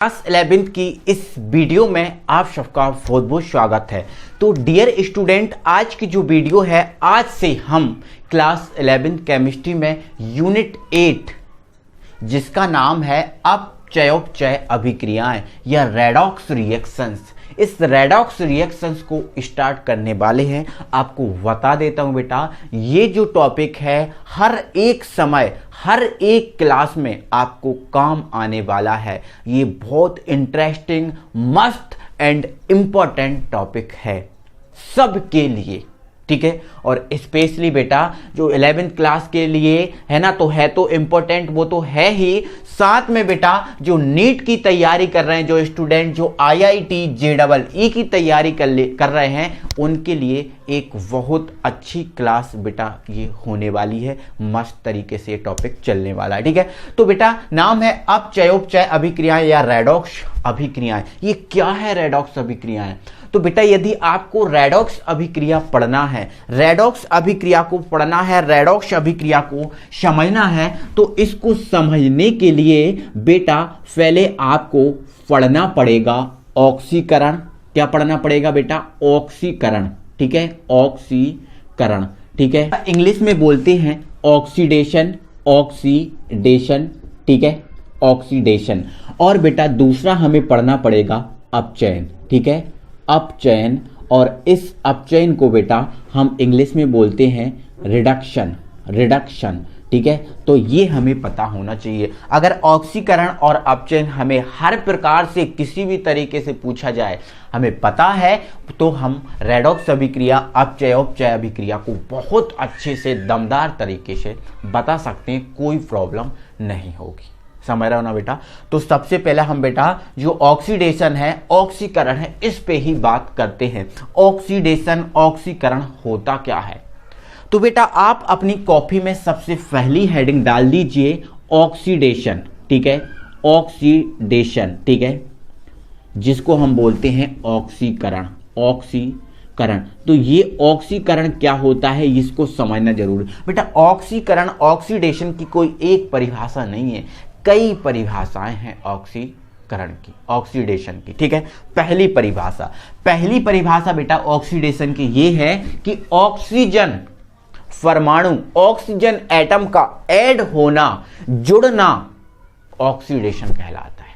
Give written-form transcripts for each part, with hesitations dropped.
Class 11th की इस video में आप सबका बहुत बहुत स्वागत है। तो डियर स्टूडेंट, आज की जो वीडियो है, आज से हम क्लास 11th केमिस्ट्री में यूनिट 8 जिसका नाम है अपचयोपचय अभिक्रियाएं या रेडॉक्स रिएक्शंस, इस रेडॉक्स रिएक्शंस को स्टार्ट करने वाले हैं। आपको बता देता हूं बेटा, ये जो टॉपिक है हर एक समय हर एक क्लास में आपको काम आने वाला है। ये बहुत इंटरेस्टिंग, मस्त एंड इम्पोर्टेंट टॉपिक है सबके लिए, ठीक है। और स्पेशली बेटा जो 11th क्लास के लिए है ना, तो है तो इम्पोर्टेंट, वो तो है ही। साथ में बेटा जो नीट की तैयारी कर रहे हैं, जो स्टूडेंट जो IIT JEE की तैयारी कर रहे हैं, उनके लिए एक बहुत अच्छी क्लास बेटा ये होने वाली है। मस्त तरीके से ये टॉपिक चलने वाला है, ठीक है। तो बेटा नाम है अपचयोपचय अभिक्रियाएं या रेडॉक्स अभिक्रियाएं। ये क्या है रेडॉक्स अभिक्रियाएं? तो बेटा यदि आपको रेडॉक्स अभिक्रिया पढ़ना है, रेडॉक्स अभिक्रिया को पढ़ना है, रेडॉक्स अभिक्रिया को समझना है, तो इसको समझने के लिए बेटा पहले आपको पढ़ना पड़ेगा ऑक्सीकरण। क्या पढ़ना पड़ेगा बेटा? ऑक्सीकरण, ठीक है। ऑक्सीकरण, ठीक है। इंग्लिश में बोलते हैं ऑक्सीडेशन, ऑक्सीडेशन, ठीक है, ऑक्सीडेशन। और बेटा दूसरा हमें पढ़ना पड़ेगा अपचयन, ठीक है, अपचयन। और इस अपचयन को बेटा हम इंग्लिश में बोलते हैं रिडक्शन, रिडक्शन, ठीक है। तो ये हमें पता होना चाहिए। अगर ऑक्सीकरण और अपचयन हमें हर प्रकार से किसी भी तरीके से पूछा जाए, हमें पता है, तो हम रेडॉक्स अभिक्रिया, अपचयोपचय अभिक्रिया को बहुत अच्छे से दमदार तरीके से बता सकते हैं, कोई प्रॉब्लम नहीं होगी। समझ रहे हो ना बेटा? तो सबसे पहले हम बेटा जो ऑक्सीडेशन है, ऑक्सीकरण है, इस पे ही बात करते हैं। ऑक्सीडेशन, ऑक्सीकरण होता क्या है? तो बेटा आप अपनी कॉपी में सबसे पहली हेडिंग डाल दीजिए ऑक्सीडेशन, ठीक है, ऑक्सीडेशन, ठीक है, जिसको हम बोलते हैं ऑक्सीकरण, ऑक्सीकरण। तो ये ऑक्सीकरण क्या होता है, इसको समझना जरूरी बेटा। ऑक्सीकरण, ऑक्सीडेशन की कोई एक परिभाषा नहीं है, कई परिभाषाएं हैं ऑक्सीकरण की, ऑक्सीडेशन की, ठीक है। पहली परिभाषा बेटा ऑक्सीडेशन की ये है कि ऑक्सीजन परमाणु, ऑक्सीजन एटम का ऐड होना, जुड़ना ऑक्सीडेशन कहलाता है।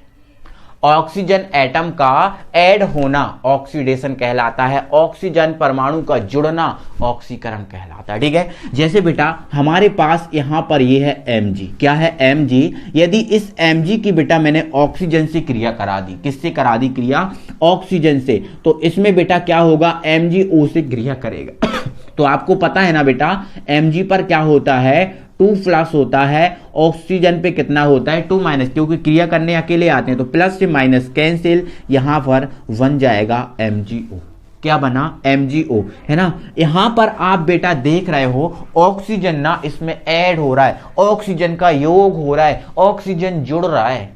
ऑक्सीजन एटम का ऐड होना ऑक्सीडेशन कहलाता है। ऑक्सीजन परमाणु का जुड़ना ऑक्सीकरण कहलाता है, ठीक है। जैसे बेटा हमारे पास यहां पर ये है Mg। क्या है? Mg। यदि इस Mg की बेटा मैंने ऑक्सीजन से क्रिया करा दी, किससे करा दी क्रिया? ऑक्सीजन से। तो इसमें बेटा क्या होगा? MgO से क्रिया करेगा। तो आपको पता है ना बेटा, Mg पर क्या होता है? 2+ होता है। ऑक्सीजन पे कितना होता है? 2-, क्योंकि क्रिया करने अकेले आते हैं, तो प्लस से माइनस कैंसिल, यहां पर बन जाएगा MgO। क्या बना? MgO, है ना। यहां पर आप बेटा देख रहे हो ऑक्सीजन ना इसमें ऐड हो रहा है, ऑक्सीजन का योग हो रहा है, ऑक्सीजन जुड़ रहा है।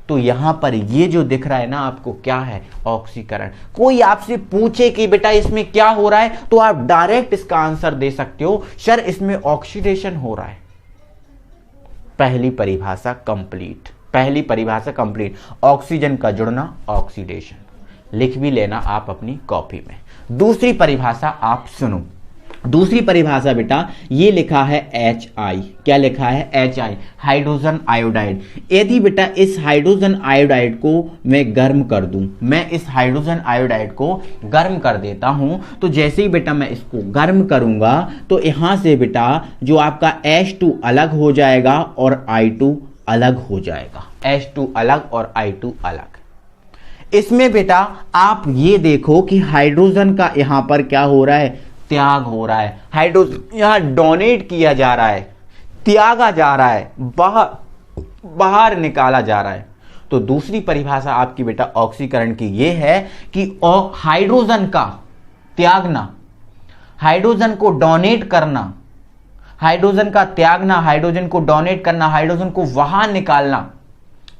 तो यहां पर ये जो दिख रहा है ना आपको, क्या है? ऑक्सीकरण। कोई आपसे पूछे कि बेटा इसमें क्या हो रहा है, तो आप डायरेक्ट इसका आंसर दे सकते हो, सर इसमें ऑक्सीडेशन हो रहा है। पहली परिभाषा कंप्लीट, पहली परिभाषा कंप्लीट। ऑक्सीजन का जुड़ना ऑक्सीडेशन। लिख भी लेना आप अपनी कॉपी में। दूसरी परिभाषा आप सुनो। दूसरी परिभाषा बेटा ये लिखा है HI। क्या लिखा है? HI, hydrogen iodide. यदि बेटा इस हाइड्रोजन आयोडाइड को मैं गर्म कर दूं, मैं इस हाइड्रोजन आयोडाइड को गर्म कर देता हूं, तो जैसे ही बेटा मैं इसको गर्म करूंगा, तो यहां से बेटा जो आपका H2 अलग हो जाएगा और I2 अलग हो जाएगा। H2 अलग और I2 अलग। इसमें बेटा आप ये देखो कि हाइड्रोजन का यहां पर क्या हो रहा है? त्याग हो रहा है। हाइड्रोजन यहां डोनेट किया जा रहा है, त्यागा जा रहा है, बाहर निकाला जा रहा है। तो दूसरी परिभाषा आपकी बेटा ऑक्सीकरण की ये है कि हाइड्रोजन का त्यागना, हाइड्रोजन को डोनेट करना, हाइड्रोजन का त्यागना, हाइड्रोजन को डोनेट करना, हाइड्रोजन को बाहर निकालना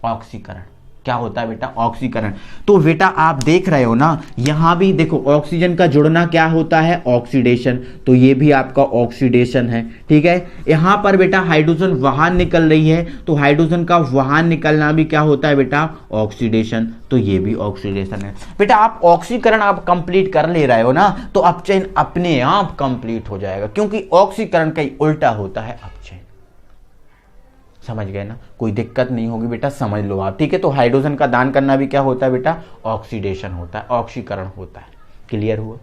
ऑक्सीकरण। क्या होता है बेटा? ऑक्सीकरण। तो बेटा आप देख रहे हो ना, यहां भी देखो ऑक्सीजन का जुड़ना क्या होता है? ऑक्सीडेशन। तो ये भी आपका ऑक्सीडेशन है, ठीक है। यहां पर बेटा हाइड्रोजन बाहर निकल रही है, तो हाइड्रोजन का बाहर निकलना भी क्या होता है बेटा? ऑक्सीडेशन। तो ये भी ऑक्सीडेशन है। बेटा आप ऑक्सीकरण आप कंप्लीट कर ले रहे हो ना, तो अपचयन अपने आप कंप्लीट हो जाएगा, क्योंकि ऑक्सीकरण का ही उल्टा होता है अपचयन। समझ गए ना? कोई दिक्कत नहीं होगी बेटा, समझ लो आप, ठीक है। तो हाइड्रोजन का दान करना भी क्या होता है बेटा? ऑक्सीडेशन होता है, ऑक्सीकरण होता है। क्लियर हुआ?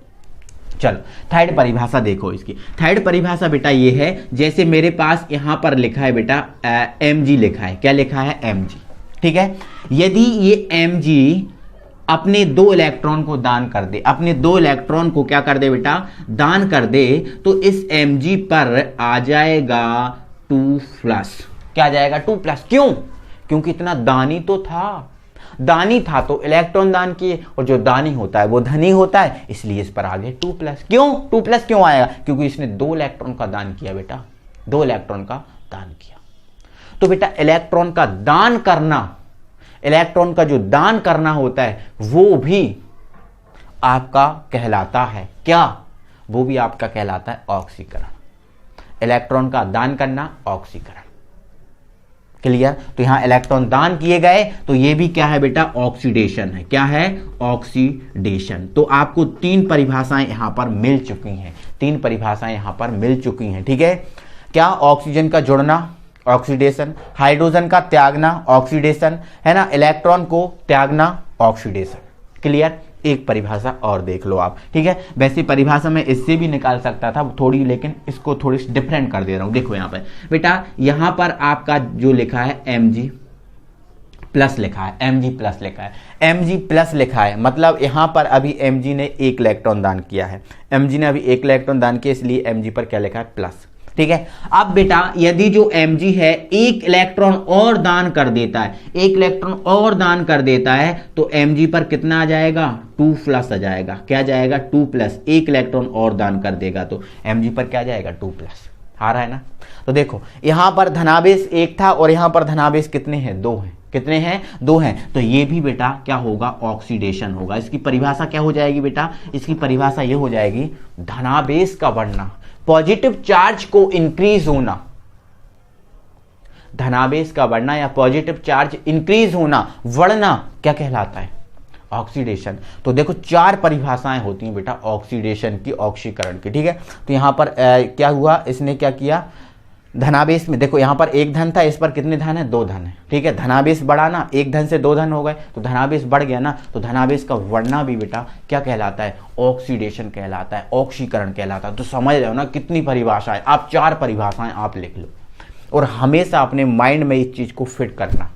चलो थर्ड परिभाषा देखो इसकी। थर्ड परिभाषा बेटा ये है, जैसे मेरे पास यहां पर लिखा है बेटा mg लिखा है। क्या लिखा है? mg, ठीक है। यदि ये mg अपने 2 इलेक्ट्रॉन को दान कर दे, अपने 2 इलेक्ट्रॉन को क्या कर दे बेटा? दान कर दे, तो इस mg पर आ जाएगा 2+। क्या आ जाएगा? 2+। क्यों? क्योंकि इतना दानी तो था, दानी था तो इलेक्ट्रॉन दान किए, और जो दानी होता है वो धनी होता है, इसलिए इस पर आ गए 2+। क्यों 2+ क्यों आएगा? क्योंकि इसने 2 इलेक्ट्रॉन का दान किया बेटा, 2 इलेक्ट्रॉन का दान किया। तो बेटा इलेक्ट्रॉन का दान करना, इलेक्ट्रॉन का जो दान करना होता है वो भी आपका कहलाता है क्या? वो भी आपका कहलाता है ऑक्सीकरण। इलेक्ट्रॉन का दान करना ऑक्सीकरण। क्लियर? तो यहां इलेक्ट्रॉन दान किए गए, तो ये भी क्या है बेटा? ऑक्सीडेशन है। क्या है? ऑक्सीडेशन। तो आपको 3 परिभाषाएं यहां पर मिल चुकी हैं, 3 परिभाषाएं यहां पर मिल चुकी हैं, ठीक है। क्या? ऑक्सीजन का जुड़ना ऑक्सीडेशन, हाइड्रोजन का त्यागना ऑक्सीडेशन, है ना, इलेक्ट्रॉन को त्यागना ऑक्सीडेशन। क्लियर? एक परिभाषा और देख लो आप, ठीक है। वैसे परिभाषा में इससे भी निकाल सकता था थोड़ी, लेकिन इसको थोड़ी डिफरेंट कर दे रहा हूं। देखो यहां पर बेटा, यहां पर आपका जो लिखा है mg प्लस लिखा है, mg+ लिखा है, mg+ लिखा है, मतलब यहां पर अभी mg ने 1 इलेक्ट्रॉन दान किया है, mg ने अभी 1 इलेक्ट्रॉन दान किया, इसलिए mg पर क्या लिखा है? प्लस, ठीक है। अब बेटा यदि जो mg है 1 इलेक्ट्रॉन और दान कर देता है, 1 इलेक्ट्रॉन और दान कर देता है, तो mg पर कितना आ जाएगा? 2+ आ जाएगा। क्या जाएगा? 2+। 1 इलेक्ट्रॉन और दान कर देगा तो mg पर क्या जाएगा? 2+। आ रहा है ना? तो देखो यहां पर धनावेश 1 था और यहां पर धनावेश कितने हैं? 2 हैं। कितने हैं? 2 हैं। तो ये भी बेटा क्या होगा? ऑक्सीडेशन होगा। इसकी परिभाषा क्या हो जाएगी बेटा? इसकी परिभाषा ये हो जाएगी, धनावेश का बढ़ना, पॉजिटिव चार्ज को इंक्रीज होना, धनावेश का बढ़ना या पॉजिटिव चार्ज इंक्रीज होना, बढ़ना, क्या कहलाता है? ऑक्सीडेशन। तो देखो 4 परिभाषाएं होती हैं बेटा ऑक्सीडेशन की, ऑक्सीकरण की, ठीक है। तो यहां पर क्या हुआ? इसने क्या किया? धनावेश में देखो यहां पर 1 धन था, इस पर कितने धन है? 2 धन है, ठीक है। धनावेश बढ़ा ना, 1 धन से 2 धन हो गए, तो धनावेश बढ़ गया ना, तो धनावेश का बढ़ना भी बेटा क्या कहलाता है? ऑक्सीडेशन कहलाता है, ऑक्सीकरण कहलाता है। तो समझ रहे हो ना कितनी परिभाषाएं? आप 4 परिभाषाएं आप लिख लो, और हमेशा अपने माइंड में इस चीज को फिट करना,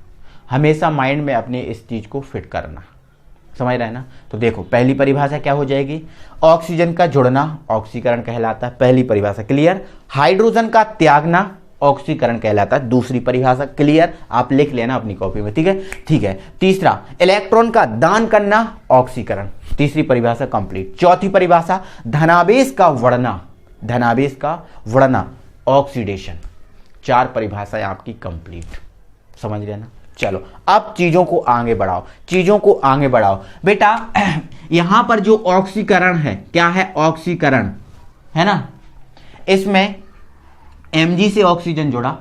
हमेशा माइंड में अपने इस चीज को फिट करना। समझ रहे हैं ना? तो देखो पहली परिभाषा क्या हो जाएगी? ऑक्सीजन का जुड़ना ऑक्सीकरण कहलाता है, पहली परिभाषा। क्लियर? हाइड्रोजन का त्यागना ऑक्सीकरण कहलाता है, दूसरी परिभाषा। क्लियर? आप लिख लेना अपनी कॉपी में, ठीक है। ठीक है। तीसरा, इलेक्ट्रॉन का दान करना ऑक्सीकरण, तीसरी परिभाषा कंप्लीट। चौथी परिभाषा, धनावेश का बढ़ना, धनावेश का बढ़ना ऑक्सीडेशन। 4 परिभाषाएं आपकी कंप्लीट। समझ रहे ना? चलो अब चीजों को आगे बढ़ाओ, चीजों को आगे बढ़ाओ बेटा। यहां पर जो ऑक्सीकरण है, क्या है? ऑक्सीकरण है ना। इसमें Mg से ऑक्सीजन जुड़ा,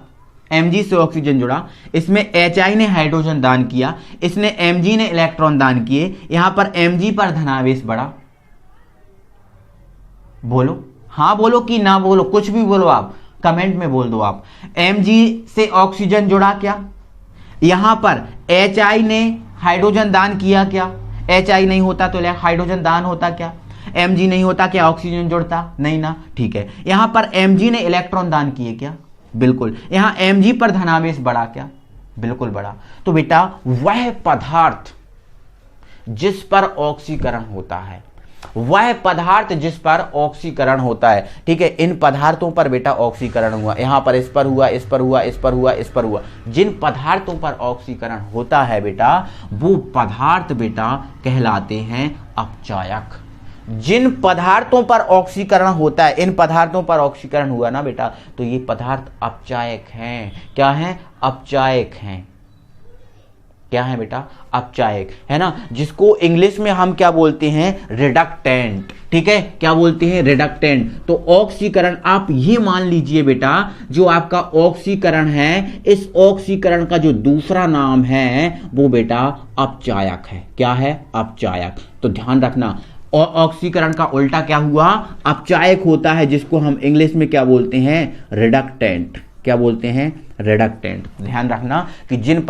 Mg से ऑक्सीजन जुड़ा, इसमें Hi ने हाइड्रोजन दान किया, इसने Mg ने इलेक्ट्रॉन दान किए, यहां पर Mg पर धनावेश बढ़ा। बोलो, हाँ बोलो कि ना बोलो, कुछ भी बोलो, आप कमेंट में बोल दो आप। Mg से ऑक्सीजन जुड़ा, क्या यहां पर Hi ने हाइड्रोजन दान किया, क्या Hi नहीं होता तो हाइड्रोजन दान होता, क्या Mg नहीं होता क्या ऑक्सीजन जुड़ता? नहीं ना। ठीक है, यहां पर Mg ने इलेक्ट्रॉन दान किए, क्या? बिल्कुल। यहां Mg पर धनावेश बढ़ा, क्या? बिल्कुल बढ़ा। तो बेटा वह पदार्थ जिस पर ऑक्सीकरण होता है, वह पदार्थ जिस पर ऑक्सीकरण होता है, ठीक है, इन पदार्थों पर बेटा ऑक्सीकरण हुआ, यहां पर इस पर हुआ, इस पर हुआ, इस पर हुआ, इस पर हुआ। जिन पदार्थों पर ऑक्सीकरण होता है बेटा, वो पदार्थ बेटा कहलाते हैं अपचायक। जिन पदार्थों पर ऑक्सीकरण होता है, इन पदार्थों पर ऑक्सीकरण हुआ ना बेटा, तो ये पदार्थ अपचायक हैं। क्या हैं? अपचायक हैं। क्या है बेटा? अपचायक, है ना, जिसको इंग्लिश में हम क्या बोलते हैं? रिडक्टेंट। ठीक है, क्या बोलते हैं? रिडक्टेंट। तो ऑक्सीकरण, आप ये मान लीजिए बेटा, जो आपका ऑक्सीकरण है, इस ऑक्सीकरण का जो दूसरा नाम है वो बेटा अपचायक है। क्या है? अपचायक। तो ध्यान रखना, और ऑक्सीकरण का उल्टा क्या हुआ? अपचायक होता है, जिसको हम इंग्लिश में क्या बोलते हैं? रिडक्टेंट। क्या बोलते हैं? रिडक्टेंट। ध्यान रखना कि जिन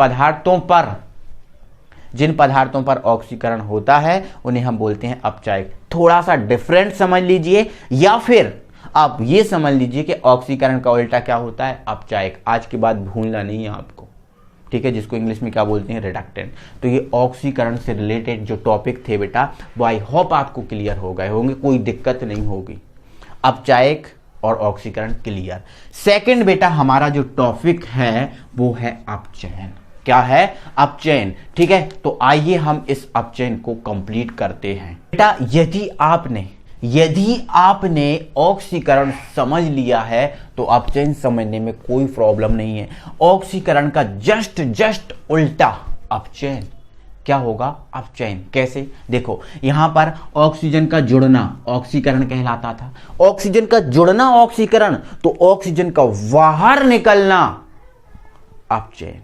पदार्थों पर ऑक्सीकरण होता है उन्हें हम बोलते हैं अपचायक। थोड़ा सा डिफरेंट समझ लीजिए, या फिर आप ये समझ लीजिए कि ऑक्सीकरण का उल्टा क्या होता है? अपचायक। आज के बाद भूलना नहीं है आपको, ठीक है, जिसको इंग्लिश में क्या बोलते हैं? रिडक्टेंट। तो ये ऑक्सीकरण से रिलेटेड जो टॉपिक थे बेटा, वो आई होप आपको क्लियर हो गए होंगे, कोई दिक्कत नहीं होगी। अपचायक और ऑक्सीकरण क्लियर। सेकंड बेटा हमारा जो टॉपिक है वो है अपचयन। क्या है? अपचयन। ठीक है, तो आइए हम इस अपचयन को कंप्लीट करते हैं। बेटा यदि आपने ऑक्सीकरण समझ लिया है तो अपचयन समझने में कोई प्रॉब्लम नहीं है। ऑक्सीकरण का जस्ट उल्टा अपचयन क्या होगा? अपचयन। कैसे? देखो, यहां पर ऑक्सीजन का जुड़ना ऑक्सीकरण कहलाता था। ऑक्सीजन का जुड़ना ऑक्सीकरण, तो ऑक्सीजन का बाहर निकलना अपचयन।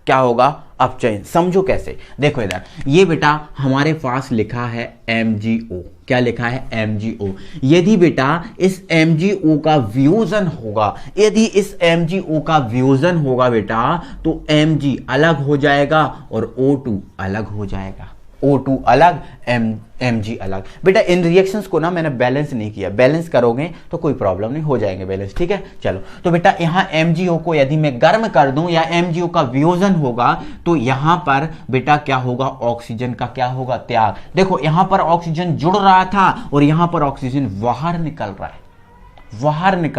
क्या होगा? अपचयन। समझो कैसे, देखो इधर ये बेटा हमारे पास लिखा है MgO। क्या लिखा है? MgO। यदि बेटा इस MgO का वियोजन होगा, बेटा तो Mg अलग हो जाएगा और O2 अलग हो जाएगा। O2 अलग, Mg अलग। बेटा इन रिएक्शंस को ना मैंने बैलेंस नहीं किया, बैलेंस करोगे तो कोई प्रॉब्लम नहीं, हो जाएंगे बैलेंस। ठीक है, चलो। तो बेटा यहाँ MgO को यदि मैं गर्म कर दूं या MgO का वियोजन होगा तो यहाँ पर बेटा क्या होगा? ऑक्सीजन का क्या होगा? त्याग। देखो यहाँ पर ऑक्सीजन जुड़ रहा था और यहाँ पर ऑक्सीजन बाहर निकल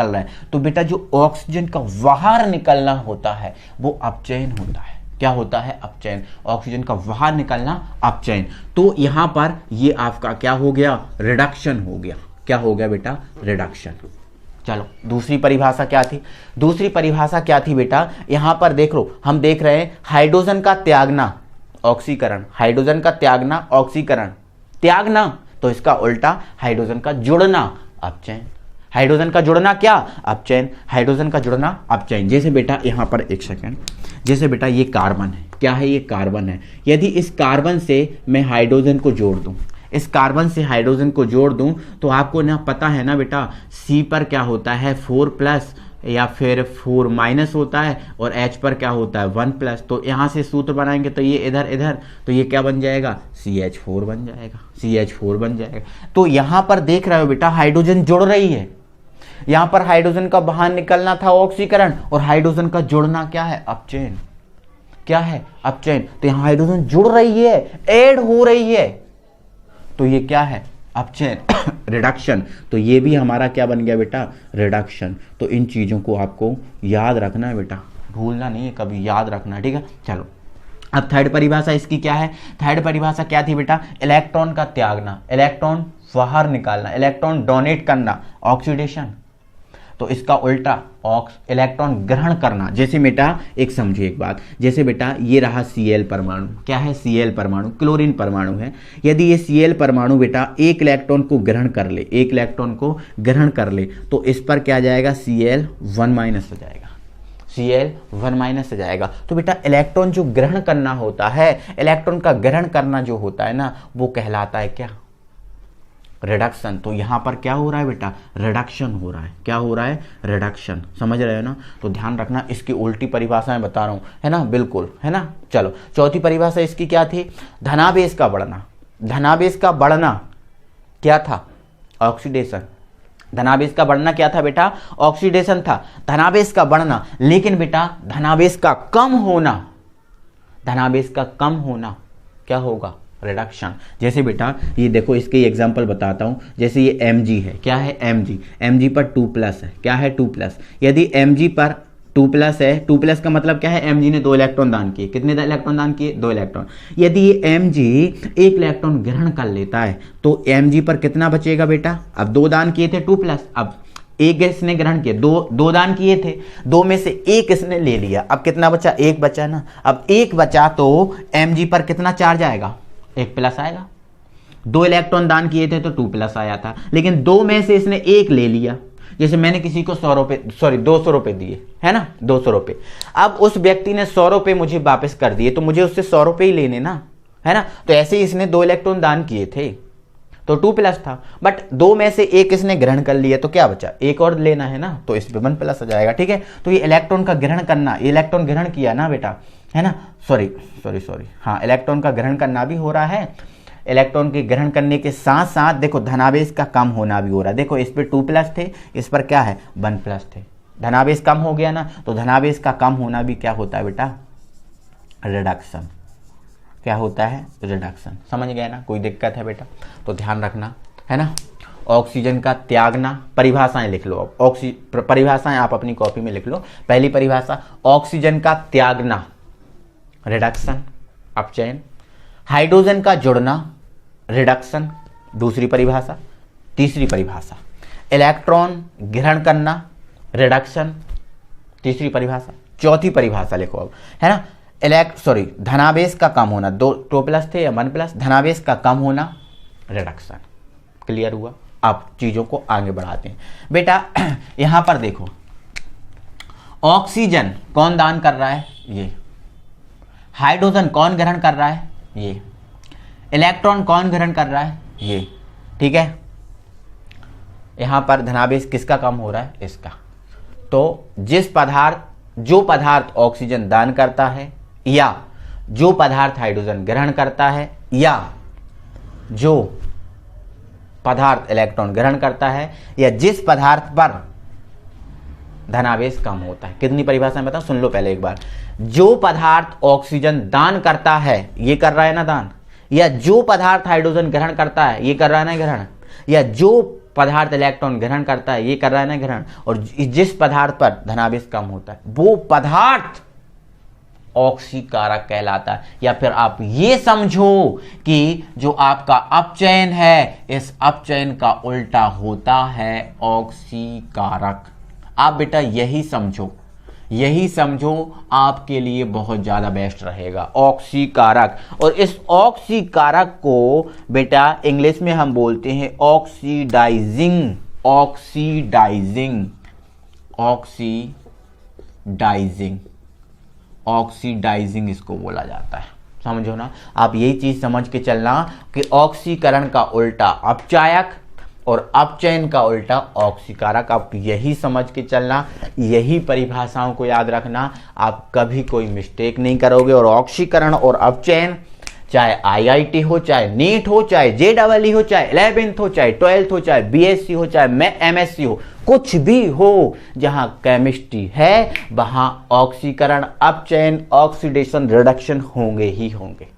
रहा है। तो बेटा जो ऑक्सीजन का बाहर निकलना होता है वो अपचयन होता है। क्या होता है? अपचयन। ऑक्सीजन का बाहर निकलना अपचयन। तो यहां पर ये आपका क्या हो गया? रिडक्शन हो गया। क्या हो गया बेटा? रिडक्शन। चलो दूसरी परिभाषा क्या थी? दूसरी परिभाषा क्या थी बेटा? यहां पर देख लो, हम देख रहे हैं हाइड्रोजन का त्यागना ऑक्सीकरण, हाइड्रोजन का त्यागना ऑक्सीकरण, त्यागना, तो इसका उल्टा हाइड्रोजन का जुड़ना अपचयन। हाइड्रोजन का जुड़ना क्या? अपचयन। हाइड्रोजन का जुड़ना अपचयन। जैसे बेटा यहां पर एक सेकंड, जैसे बेटा ये कार्बन है। क्या है? ये कार्बन है। यदि इस कार्बन से मैं हाइड्रोजन को जोड़ दूं, इस कार्बन से हाइड्रोजन को जोड़ दूं, तो आपको ना पता है ना बेटा, C पर क्या होता है? 4+ या फिर 4- होता है, और H पर क्या होता है? 1+। तो यहां से सूत्र बनाएंगे तो ये इधर, तो ये क्या बन जाएगा? CH4 बन जाएगा। तो यहां पर देख रहे हो बेटा हाइड्रोजन जुड़ रही है। यहां पर हाइड्रोजन का बाहर निकलना था ऑक्सीकरण, और हाइड्रोजन का जुड़ना क्या है? अपचयन। क्या है? अपचयन। तो यहां हाइड्रोजन जुड़ रही है, ऐड हो रही है, तो ये क्या है? अपचयन। रिडक्शन। तो ये भी हमारा क्या बन गया बेटा? रिडक्शन। तो इन चीजों को आपको याद रखना है बेटा, भूलना नहीं है, कभी याद रखना। ठीक है, चलो। अब थर्ड परिभाषा इसकी क्या है? थर्ड परिभाषा क्या थी बेटा? इलेक्ट्रॉन का त्यागना, इलेक्ट्रॉन बाहर निकालना, इलेक्ट्रॉन डोनेट करना ऑक्सीडेशन। तो इसका उल्टा इलेक्ट्रॉन ग्रहण करना। जैसे बेटा एक समझिए एक बात, जैसे बेटा ये रहा Cl परमाणु। क्या है? Cl परमाणु क्लोरीन परमाणु है। यदि ये Cl परमाणु बेटा एक इलेक्ट्रॉन को ग्रहण कर ले, तो इस पर क्या जाएगा? Cl1- हो जाएगा। तो बेटा इलेक्ट्रॉन जो ग्रहण करना होता है, इलेक्ट्रॉन का ग्रहण करना जो होता है ना, वो कहलाता है क्या? रिडक्शन। तो यहां पर क्या हो रहा है बेटा? रिडक्शन हो रहा है। क्या हो रहा है? रिडक्शन। समझ रहे हो ना? तो ध्यान रखना, इसकी उल्टी परिभाषा मैं बता रहा हूं, है ना? बिल्कुल, है ना? चलो चौथी परिभाषा इसकी क्या थी? धनावेश का बढ़ना। धनावेश का बढ़ना क्या था? ऑक्सीडेशन। धनावेश का बढ़ना क्या था बेटा? ऑक्सीडेशन था। धनावेश का बढ़ना, लेकिन बेटा धनावेश का कम होना क्या होगा? रिडक्शन। जैसे बेटा ये देखो, इसके एग्जांपल बताता हूं। जैसे ये Mg है। क्या है? Mg पर 2+ है। क्या है? 2+। यदि Mg पर 2+ है, 2+ का मतलब क्या है? Mg ने 2 इलेक्ट्रॉन दान किए। कितने इलेक्ट्रॉन दान किए? 2 इलेक्ट्रॉन। यदि ये Mg 1 इलेक्ट्रॉन ग्रहण कर लेता है तो Mg पर कितना बचेगा बेटा? अब 2 दान किए थे 2+, अब एक इसने ग्रहण किया, दो दान किए थे, दो में से एक इसने ले लिया। अब कितना बचा? एक बचा ना। अब एक बचा तो mg पर कितना चार्ज आएगा? एक प्लस आएगा। 2 इलेक्ट्रॉन दान किए थे तो 2 प्लस आया था, लेकिन 2 में से इसने एक ले लिया। जैसे मैंने किसी को 200 रुपए दिए, है ना, 200 रुपए। अब उस व्यक्ति ने 100 रुपए मुझे वापस कर दिए, तो मुझे उससे 100 रुपए ही लेने ना, है ना। तो ऐसे ही इसने 2 इलेक्ट्रॉन दान किए थे तो 2 प्लस था, बट 2 में से एक इसने ग्रहण कर लिया, तो क्या बचा? एक और लेना है ना, तो इस पे 1 प्लस आ जाएगा। ठीक है, तो ये इलेक्ट्रॉन का ग्रहण करना, इलेक्ट्रॉन ग्रहण किया ना बेटा, है ना, सॉरी, हाँ, इलेक्ट्रॉन का ग्रहण करना भी हो रहा है। इलेक्ट्रॉन के ग्रहण करने के साथ साथ देखो धनावेश का कम होना भी हो रहा है। देखो इस पे 2 प्लस थे, इस पर क्या है? 1 प्लस थे। धनावेश कम हो गया ना, तो धनावेश का कम होना भी क्या होता है बेटा? रिडक्शन। क्या होता है? रिडक्शन। समझ गए ना? कोई दिक्कत है बेटा तो ध्यान रखना, है ना। ऑक्सीजन का त्यागना, परिभाषाएं लिख लो। अब परिभाषाएं आप अपनी कॉपी में लिख लो। पहली परिभाषा, ऑक्सीजन का त्यागना, रिडक्शन, अपचयन। हाइड्रोजन का जुड़ना, रिडक्शन, दूसरी परिभाषा। तीसरी परिभाषा, इलेक्ट्रॉन ग्रहण करना, रिडक्शन, तीसरी परिभाषा। चौथी परिभाषा लिखो अब, है ना, धनावेश का कम होना, 2 प्लस थे या 1 प्लस, धनावेश का कम होना, रिडक्शन। क्लियर हुआ? अब चीजों को आगे बढ़ाते हैं बेटा। यहां पर देखो, ऑक्सीजन कौन दान कर रहा है? ये। हाइड्रोजन कौन ग्रहण कर रहा है? ये। इलेक्ट्रॉन कौन ग्रहण कर रहा है? ये। ठीक है, यहां पर धनावेश किसका कम हो रहा है? इसका। तो जो पदार्थ ऑक्सीजन दान करता है, या जो पदार्थ हाइड्रोजन ग्रहण करता है, या जो पदार्थ इलेक्ट्रॉन ग्रहण करता है, या जिस पदार्थ पर धनावेश कम होता है। कितनी परिभाषा बताओ, सुन लो पहले एक बार। जो पदार्थ ऑक्सीजन दान करता है, ये कर रहा है ना दान, या जो पदार्थ हाइड्रोजन ग्रहण करता है, ये कर रहा है ना ग्रहण, या जो पदार्थ इलेक्ट्रॉन ग्रहण करता है, ये कर रहा है ना ग्रहण, और जिस पदार्थ पर धनावेश कम होता है वो पदार्थ ऑक्सीकारक कहलाता है। या फिर आप ये समझो कि जो आपका अपचयन है, इस अपचयन का उल्टा होता है ऑक्सीकारक। आप बेटा यही समझो, आपके लिए बहुत ज्यादा बेस्ट रहेगा, ऑक्सीकारक। और इस ऑक्सीकारक को बेटा इंग्लिश में हम बोलते हैं ऑक्सीडाइजिंग इसको बोला जाता है। समझो ना, आप यही चीज समझ के चलना कि ऑक्सीकरण का उल्टा अपचायक और अपचयन का उल्टा ऑक्सीकारक। आप यही समझ के चलना, यही परिभाषाओं को याद रखना, आप कभी कोई मिस्टेक नहीं करोगे। और ऑक्सीकरण और अपचयन, चाहे आईआईटी हो, चाहे नीट हो, चाहे जेईई हो, चाहे 11th हो, चाहे 12th हो, चाहे बीएससी हो, चाहे एमएससी हो, कुछ भी हो, जहां केमिस्ट्री है वहां ऑक्सीकरण, अपचयन, ऑक्सीडेशन, रिडक्शन होंगे ही होंगे।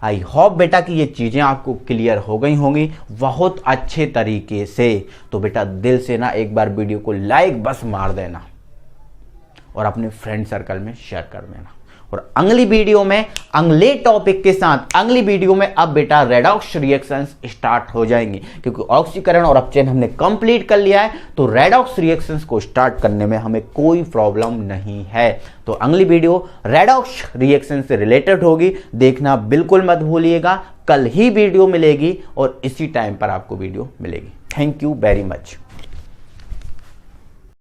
आई होप बेटा कि ये चीजें आपको क्लियर हो गई होंगी बहुत अच्छे तरीके से। तो बेटा दिल से ना एक बार वीडियो को लाइक बस मार देना और अपने फ्रेंड सर्कल में शेयर कर देना। और अगली वीडियो में अगले टॉपिक के साथ, अगली वीडियो में अब बेटा रेडॉक्स रिएक्शंस स्टार्ट हो जाएंगे, क्योंकि ऑक्सीकरण और अपचयन हमने कंप्लीट कर लिया है, तो रेडॉक्स रिएक्शंस को स्टार्ट करने में हमें कोई प्रॉब्लम नहीं है। तो अगली वीडियो रेडॉक्स रिएक्शन से रिलेटेड होगी, देखना बिल्कुल मत भूलिएगा। कल ही वीडियो मिलेगी और इसी टाइम पर आपको वीडियो मिलेगी। Thank you very much.